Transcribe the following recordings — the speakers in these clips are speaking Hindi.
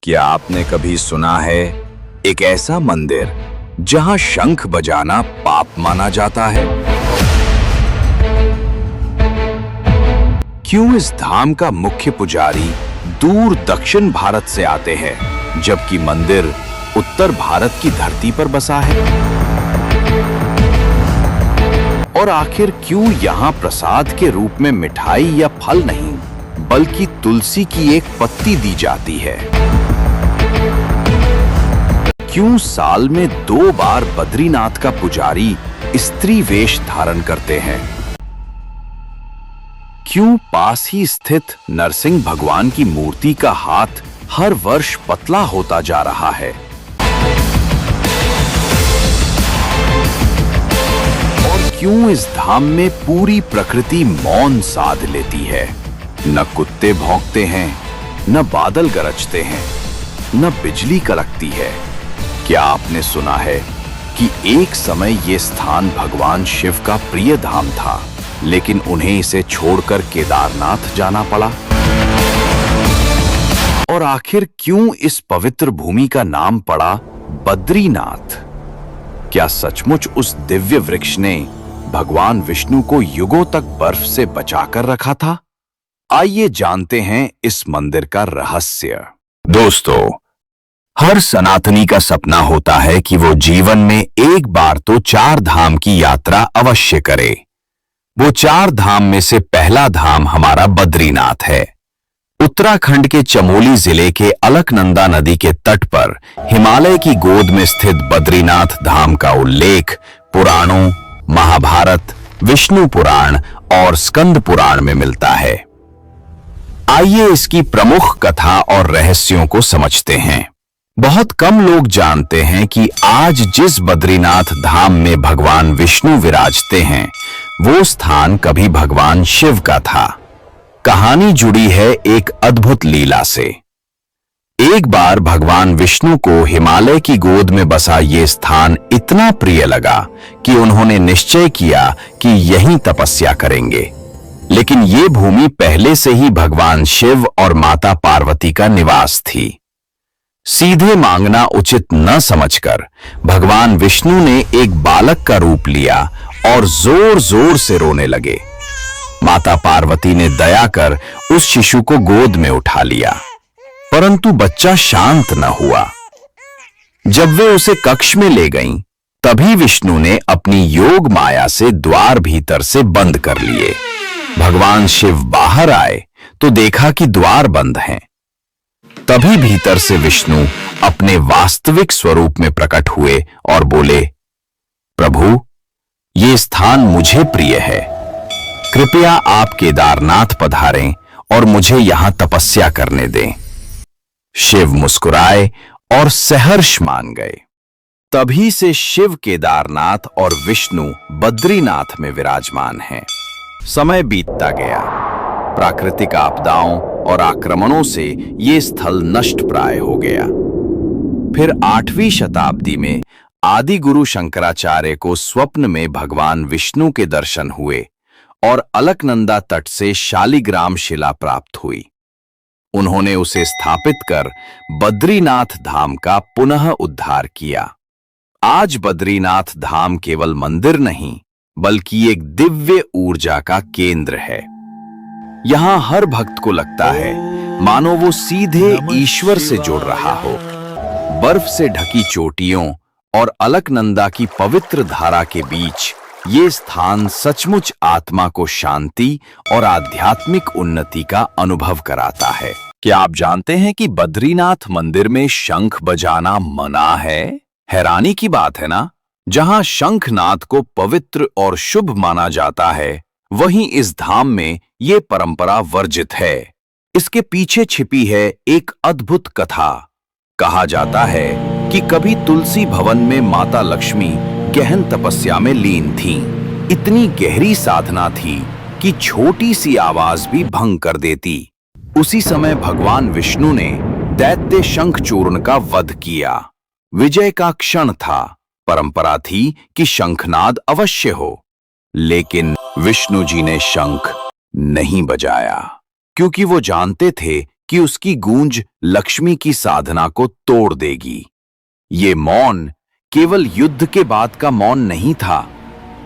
क्या आपने कभी सुना है एक ऐसा मंदिर जहां शंख बजाना पाप माना जाता है? क्यों इस धाम का मुख्य पुजारी दूर दक्षिण भारत से आते हैं, जबकि मंदिर उत्तर भारत की धरती पर बसा है? और आखिर क्यों यहाँ प्रसाद के रूप में मिठाई या फल नहीं, बल्कि तुलसी की एक पत्ती दी जाती है? क्यों साल में 2 बार बद्रीनाथ का पुजारी स्त्री वेश धारण करते हैं? क्यों पास ही स्थित नरसिंह भगवान की मूर्ति का हाथ हर वर्ष पतला होता जा रहा है? और क्यों इस धाम में पूरी प्रकृति मौन साध लेती है? न कुत्ते भौंकते हैं, न बादल गरजते हैं, न बिजली कड़कती है। क्या आपने सुना है कि एक समय ये स्थान भगवान शिव का प्रिय धाम था, लेकिन उन्हें इसे छोड़कर केदारनाथ जाना पड़ा? और आखिर क्यों इस पवित्र भूमि का नाम पड़ा बद्रीनाथ? क्या सचमुच उस दिव्य वृक्ष ने भगवान विष्णु को युगों तक बर्फ से बचाकर रखा था? आइए जानते हैं इस मंदिर का रहस्य। दोस्तों, हर सनातनी का सपना होता है कि वो जीवन में एक बार तो 4 धाम की यात्रा अवश्य करे। वो 4 धाम में से पहला धाम हमारा बद्रीनाथ है। उत्तराखंड के चमोली जिले के अलकनंदा नदी के तट पर हिमालय की गोद में स्थित बद्रीनाथ धाम का उल्लेख पुराणों, महाभारत, विष्णु पुराण और स्कंद पुराण में मिलता है। आइए इसकी प्रमुख कथा और रहस्यों को समझते हैं। बहुत कम लोग जानते हैं कि आज जिस बद्रीनाथ धाम में भगवान विष्णु विराजते हैं, वो स्थान कभी भगवान शिव का था। कहानी जुड़ी है एक अद्भुत लीला से। एक बार भगवान विष्णु को हिमालय की गोद में बसा ये स्थान इतना प्रिय लगा कि उन्होंने निश्चय किया कि यहीं तपस्या करेंगे। लेकिन ये भूमि पहले से ही भगवान शिव और माता पार्वती का निवास थी। सीधे मांगना उचित न समझकर भगवान विष्णु ने एक बालक का रूप लिया और जोर जोर से रोने लगे। माता पार्वती ने दया कर उस शिशु को गोद में उठा लिया, परंतु बच्चा शांत न हुआ। जब वे उसे कक्ष में ले गईं, तभी विष्णु ने अपनी योग माया से द्वार भीतर से बंद कर लिए। भगवान शिव बाहर आए तो देखा कि द्वार बंद हैं। तभी भीतर से विष्णु अपने वास्तविक स्वरूप में प्रकट हुए और बोले, प्रभु, ये स्थान मुझे प्रिय है। कृपया आप केदारनाथ पधारें और मुझे यहां तपस्या करने दें। शिव मुस्कुराए और सहर्ष मान गए। तभी से शिव केदारनाथ और विष्णु बद्रीनाथ में विराजमान हैं। समय बीतता गया। प्राकृतिक आपदाओं और आक्रमणों से ये स्थल नष्ट प्राय हो गया। फिर 8वीं शताब्दी में आदि गुरु शंकराचार्य को स्वप्न में भगवान विष्णु के दर्शन हुए और अलकनंदा तट से शालिग्राम शिला प्राप्त हुई। उन्होंने उसे स्थापित कर बद्रीनाथ धाम का पुनः उद्धार किया। आज बद्रीनाथ धाम केवल मंदिर नहीं, बल्कि एक दिव्य ऊर्जा का केंद्र है। यहाँ हर भक्त को लगता है मानो वो सीधे ईश्वर से जुड़ रहा हो। बर्फ से ढकी चोटियों और अलकनंदा की पवित्र धारा के बीच ये स्थान सचमुच आत्मा को शांति और आध्यात्मिक उन्नति का अनुभव कराता है। क्या आप जानते हैं कि बद्रीनाथ मंदिर में शंख बजाना मना है? हैरानी की बात है ना? जहां शंखनाद को पवित्र और शुभ माना जाता है, वहीं इस धाम में ये परंपरा वर्जित है। इसके पीछे छिपी है एक अद्भुत कथा। कहा जाता है कि कभी तुलसी भवन में माता लक्ष्मी गहन तपस्या में लीन थीं। इतनी गहरी साधना थी कि छोटी सी आवाज भी भंग कर देती। उसी समय भगवान विष्णु ने दैत्य शंखचूर्ण का वध किया। विजय का क्षण था। परंपरा थी कि शंखनाद अवश्य हो, लेकिन विष्णु जी ने शंख नहीं बजाया, क्योंकि वो जानते थे कि उसकी गूंज लक्ष्मी की साधना को तोड़ देगी। ये मौन केवल युद्ध के बाद का मौन नहीं था,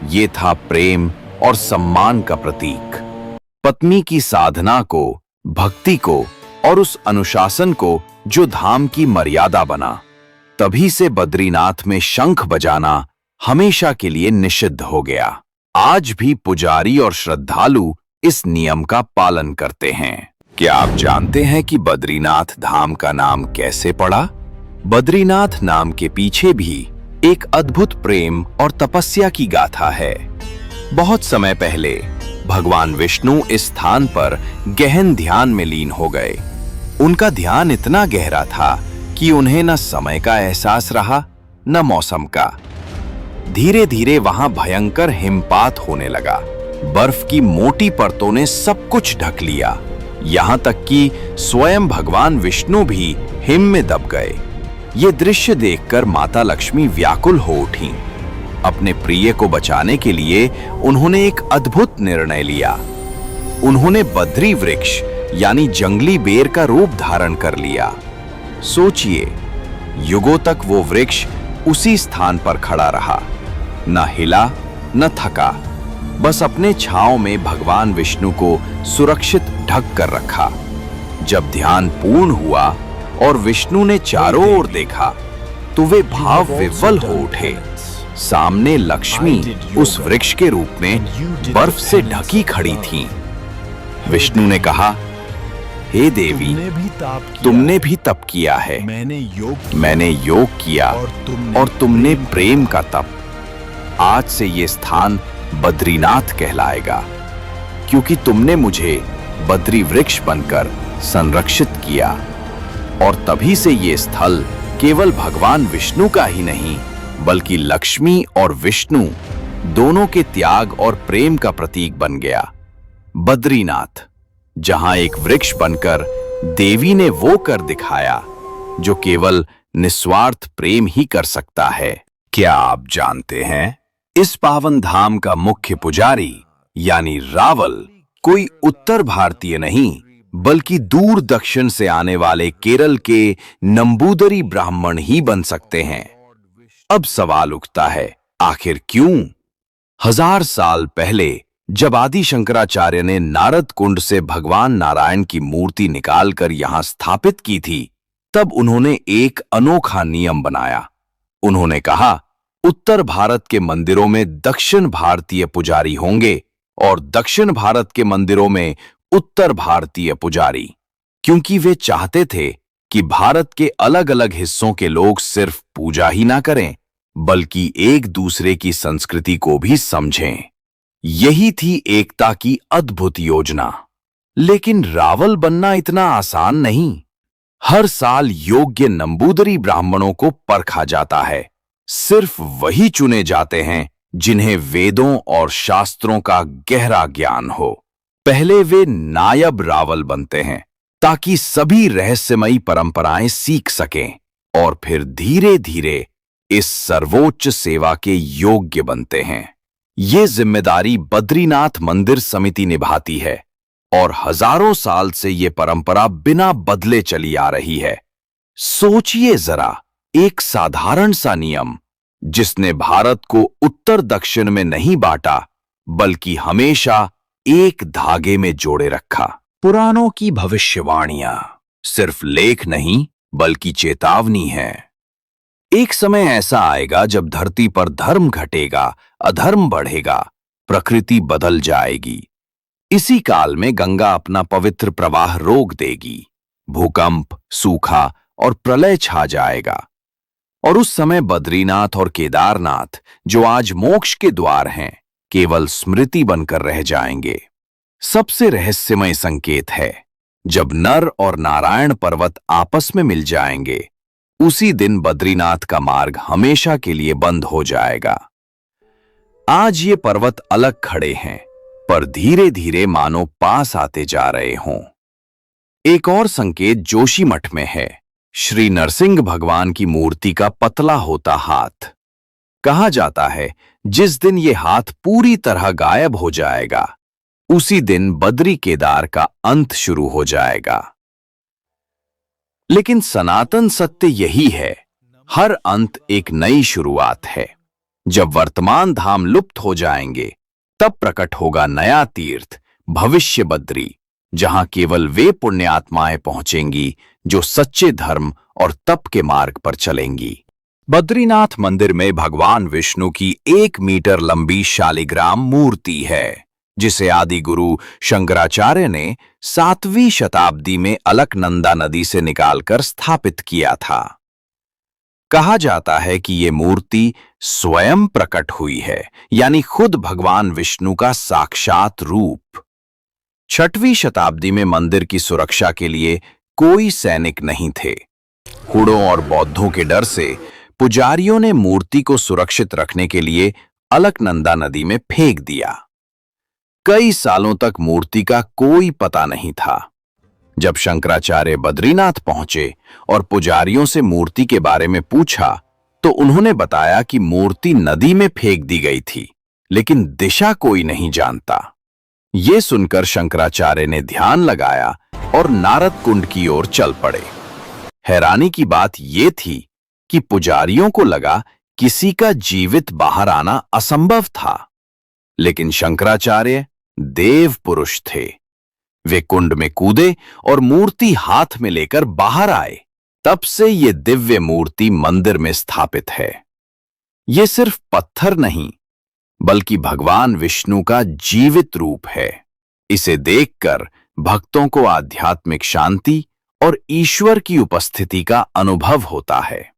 ये था प्रेम और सम्मान का प्रतीक। पत्नी की साधना को, भक्ति को और उस अनुशासन को जो धाम की मर्यादा बना। तभी से बद्रीनाथ में शंख बजाना हमेशा के लिए निषिद्ध हो गया। आज भी पुजारी और श्रद्धालु इस नियम का पालन करते हैं। क्या आप जानते हैं कि बद्रीनाथ धाम का नाम कैसे पड़ा? बद्रीनाथ नाम के पीछे भी एक अद्भुत प्रेम और तपस्या की गाथा है। बहुत समय पहले भगवान विष्णु इस स्थान पर गहन ध्यान में लीन हो गए। उनका ध्यान इतना गहरा था कि उन्हें न समय का एहसास रहा, न मौसम का। धीरे धीरे वहां भयंकर हिमपात होने लगा। बर्फ की मोटी परतों ने सब कुछ ढक लिया, यहां तक कि स्वयं भगवान विष्णु भी हिम में दब गए। ये दृश्य देखकर माता लक्ष्मी व्याकुल हो उठीं। अपने प्रिय को बचाने के लिए उन्होंने एक अद्भुत निर्णय लिया। उन्होंने बद्री वृक्ष यानी जंगली बेर का रूप धारण कर लिया। सोचिए, युगों तक वो वृक्ष उसी स्थान पर खड़ा रहा, न हिला न थका, बस अपने छांव में भगवान विष्णु को सुरक्षित ढक कर रखा। जब ध्यान पूर्ण हुआ और विष्णु ने चारों ओर देखा तो वे भाव विह्वल हो उठे। सामने लक्ष्मी उस वृक्ष के रूप में बर्फ से ढकी खड़ी थीं। विष्णु ने कहा, हे देवी, तुमने भी तप किया है, मैंने योग किया और तुमने प्रेम का तप। आज से ये स्थान बद्रीनाथ कहलाएगा, क्योंकि तुमने मुझे बद्री वृक्ष बनकर संरक्षित किया। और तभी से ये स्थल केवल भगवान विष्णु का ही नहीं, बल्कि लक्ष्मी और विष्णु दोनों के त्याग और प्रेम का प्रतीक बन गया। बद्रीनाथ, जहां एक वृक्ष बनकर देवी ने वो कर दिखाया जो केवल निस्वार्थ प्रेम ही कर सकता है। क्या आप जानते हैं, इस पावन धाम का मुख्य पुजारी यानी रावल कोई उत्तर भारतीय नहीं, बल्कि दूर दक्षिण से आने वाले केरल के नंबूदरी ब्राह्मण ही बन सकते हैं। अब सवाल उठता है, आखिर क्यों? 1000 साल पहले जब आदि शंकराचार्य ने नारद कुंड से भगवान नारायण की मूर्ति निकालकर यहां स्थापित की थी, तब उन्होंने एक अनोखा नियम बनाया। उन्होंने कहा, उत्तर भारत के मंदिरों में दक्षिण भारतीय पुजारी होंगे और दक्षिण भारत के मंदिरों में उत्तर भारतीय पुजारी, क्योंकि वे चाहते थे कि भारत के अलग अलग हिस्सों के लोग सिर्फ पूजा ही ना करें, बल्कि एक दूसरे की संस्कृति को भी समझें। यही थी एकता की अद्भुत योजना। लेकिन रावल बनना इतना आसान नहीं। हर साल योग्य नंबूदरी ब्राह्मणों को परखा जाता है। सिर्फ वही चुने जाते हैं जिन्हें वेदों और शास्त्रों का गहरा ज्ञान हो। पहले वे नायब रावल बनते हैं ताकि सभी रहस्यमयी परंपराएं सीख सकें, और फिर धीरे धीरे इस सर्वोच्च सेवा के योग्य बनते हैं। ये जिम्मेदारी बद्रीनाथ मंदिर समिति निभाती है और हजारों साल से ये परंपरा बिना बदले चली आ रही है। सोचिए जरा, एक साधारण सा नियम जिसने भारत को उत्तर दक्षिण में नहीं बांटा, बल्कि हमेशा एक धागे में जोड़े रखा। पुराणों की भविष्यवाणियां सिर्फ लेख नहीं, बल्कि चेतावनी है। एक समय ऐसा आएगा जब धरती पर धर्म घटेगा, अधर्म बढ़ेगा, प्रकृति बदल जाएगी। इसी काल में गंगा अपना पवित्र प्रवाह रोक देगी, भूकंप, सूखा और प्रलय छा जाएगा। और उस समय बद्रीनाथ और केदारनाथ, जो आज मोक्ष के द्वार हैं, केवल स्मृति बनकर रह जाएंगे। सबसे रहस्यमय संकेत है, जब नर और नारायण पर्वत आपस में मिल जाएंगे, उसी दिन बद्रीनाथ का मार्ग हमेशा के लिए बंद हो जाएगा। आज ये पर्वत अलग खड़े हैं, पर धीरे धीरे मानो पास आते जा रहे हों। एक और संकेत जोशीमठ में है, श्री नरसिंह भगवान की मूर्ति का पतला होता हाथ। कहा जाता है, जिस दिन ये हाथ पूरी तरह गायब हो जाएगा, उसी दिन बद्री केदार का अंत शुरू हो जाएगा। लेकिन सनातन सत्य यही है, हर अंत एक नई शुरुआत है। जब वर्तमान धाम लुप्त हो जाएंगे, तब प्रकट होगा नया तीर्थ, भविष्य बद्री, जहां केवल वे पुण्य आत्माएं पहुंचेंगी जो सच्चे धर्म और तप के मार्ग पर चलेंगी। बद्रीनाथ मंदिर में भगवान विष्णु की 1 मीटर लंबी शालिग्राम मूर्ति है, जिसे आदि गुरु शंकराचार्य ने 7वीं शताब्दी में अलकनंदा नदी से निकालकर स्थापित किया था। कहा जाता है कि ये मूर्ति स्वयं प्रकट हुई है, यानी खुद भगवान विष्णु का साक्षात रूप। 6वीं शताब्दी में मंदिर की सुरक्षा के लिए कोई सैनिक नहीं थे। हुड़ों और बौद्धों के डर से पुजारियों ने मूर्ति को सुरक्षित रखने के लिए अलकनंदा नदी में फेंक दिया। कई सालों तक मूर्ति का कोई पता नहीं था। जब शंकराचार्य बद्रीनाथ पहुंचे और पुजारियों से मूर्ति के बारे में पूछा, तो उन्होंने बताया कि मूर्ति नदी में फेंक दी गई थी, लेकिन दिशा कोई नहीं जानता। ये सुनकर शंकराचार्य ने ध्यान लगाया और नारद कुंड की ओर चल पड़े। हैरानी की बात यह थी कि पुजारियों को लगा किसी का जीवित बाहर आना असंभव था, लेकिन शंकराचार्य देव पुरुष थे। वे कुंड में कूदे और मूर्ति हाथ में लेकर बाहर आए। तब से ये दिव्य मूर्ति मंदिर में स्थापित है। ये सिर्फ पत्थर नहीं, बल्कि भगवान विष्णु का जीवित रूप है। इसे देखकर भक्तों को आध्यात्मिक शांति और ईश्वर की उपस्थिति का अनुभव होता है।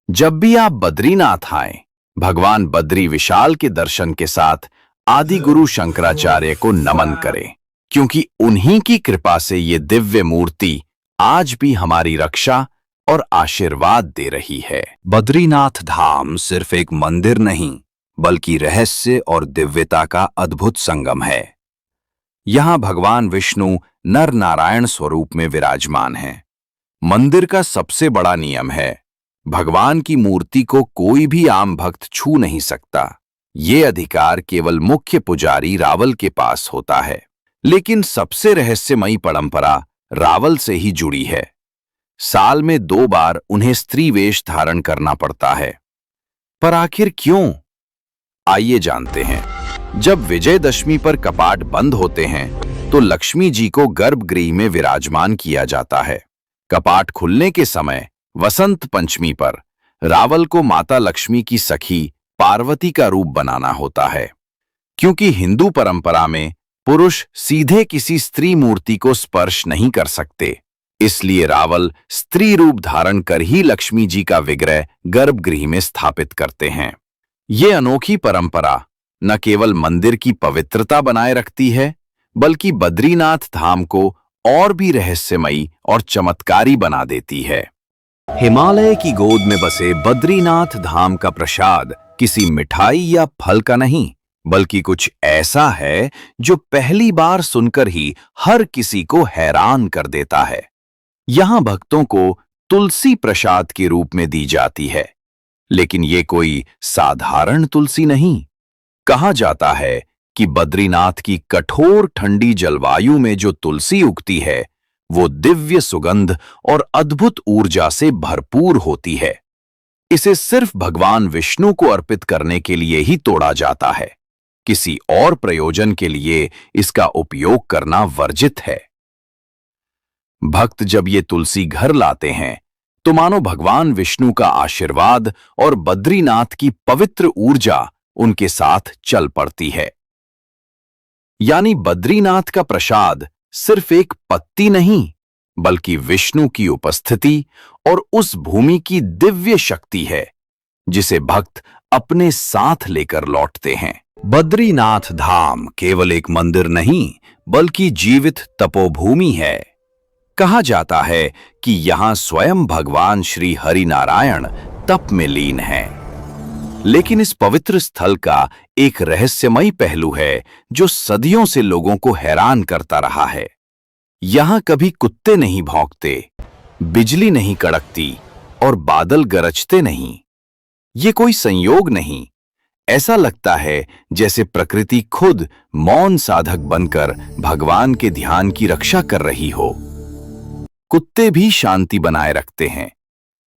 जब भी आप बद्रीनाथ आएं, भगवान बद्री विशाल के दर्शन के साथ आदि गुरु शंकराचार्य को नमन करें, क्योंकि उन्हीं की कृपा से ये दिव्य मूर्ति आज भी हमारी रक्षा और आशीर्वाद दे रही है। बद्रीनाथ धाम सिर्फ एक मंदिर नहीं, बल्कि रहस्य और दिव्यता का अद्भुत संगम है। यहां भगवान विष्णु नर नारायण स्वरूप में विराजमान हैं। मंदिर का सबसे बड़ा नियम है, भगवान की मूर्ति को कोई भी आम भक्त छू नहीं सकता। ये अधिकार केवल मुख्य पुजारी रावल के पास होता है। लेकिन सबसे रहस्यमयी परंपरा रावल से ही जुड़ी है। साल में 2 बार उन्हें स्त्री वेश धारण करना पड़ता है। पर आखिर क्यों? आइए जानते हैं। जब विजयदशमी पर कपाट बंद होते हैं, तो लक्ष्मी जी को गर्भगृह में विराजमान किया जाता है। कपाट खुलने के समय वसंत पंचमी पर रावल को माता लक्ष्मी की सखी पार्वती का रूप बनाना होता है। क्योंकि हिंदू परंपरा में पुरुष सीधे किसी स्त्री मूर्ति को स्पर्श नहीं कर सकते, इसलिए रावल स्त्री रूप धारण कर ही लक्ष्मी जी का विग्रह गर्भगृह में स्थापित करते हैं। ये अनोखी परंपरा न केवल मंदिर की पवित्रता बनाए रखती है, बल्कि बद्रीनाथ धाम को और भी रहस्यमयी और चमत्कारी बना देती है। हिमालय की गोद में बसे बद्रीनाथ धाम का प्रसाद किसी मिठाई या फल का नहीं, बल्कि कुछ ऐसा है जो पहली बार सुनकर ही हर किसी को हैरान कर देता है। यहां भक्तों को तुलसी प्रसाद के रूप में दी जाती है, लेकिन ये कोई साधारण तुलसी नहीं। कहा जाता है कि बद्रीनाथ की कठोर ठंडी जलवायु में जो तुलसी उगती है, वो दिव्य सुगंध और अद्भुत ऊर्जा से भरपूर होती है। इसे सिर्फ भगवान विष्णु को अर्पित करने के लिए ही तोड़ा जाता है। किसी और प्रयोजन के लिए इसका उपयोग करना वर्जित है। भक्त जब ये तुलसी घर लाते हैं, तो मानो भगवान विष्णु का आशीर्वाद और बद्रीनाथ की पवित्र ऊर्जा उनके साथ चल पड़ती है। यानी बद्रीनाथ का प्रसाद सिर्फ एक पत्ती नहीं, बल्कि विष्णु की उपस्थिति और उस भूमि की दिव्य शक्ति है, जिसे भक्त अपने साथ लेकर लौटते हैं। बद्रीनाथ धाम केवल एक मंदिर नहीं, बल्कि जीवित तपोभूमि है। कहा जाता है कि यहां स्वयं भगवान श्री हरि नारायण तप में लीन हैं। लेकिन इस पवित्र स्थल का एक रहस्यमयी पहलू है जो सदियों से लोगों को हैरान करता रहा है। यहां कभी कुत्ते नहीं भौंकते, बिजली नहीं कड़कती और बादल गरजते नहीं। ये कोई संयोग नहीं, ऐसा लगता है जैसे प्रकृति खुद मौन साधक बनकर भगवान के ध्यान की रक्षा कर रही हो। कुत्ते भी शांति बनाए रखते हैं।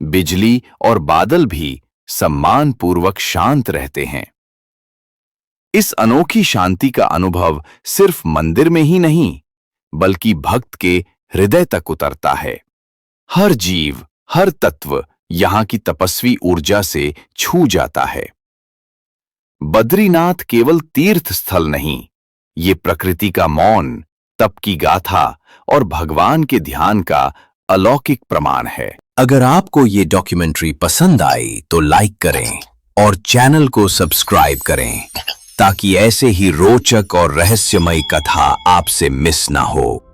बिजली और बादल भी सम्मानपूर्वक शांत रहते हैं। इस अनोखी शांति का अनुभव सिर्फ मंदिर में ही नहीं, बल्कि भक्त के हृदय तक उतरता है। हर जीव, हर तत्व यहां की तपस्वी ऊर्जा से छू जाता है। बद्रीनाथ केवल तीर्थ स्थल नहीं, ये प्रकृति का मौन, तप की गाथा और भगवान के ध्यान का अलौकिक प्रमाण है। अगर आपको ये डॉक्यूमेंट्री पसंद आई तो लाइक करें और चैनल को सब्सक्राइब करें, ताकि ऐसे ही रोचक और रहस्यमयी कथा आपसे मिस ना हो।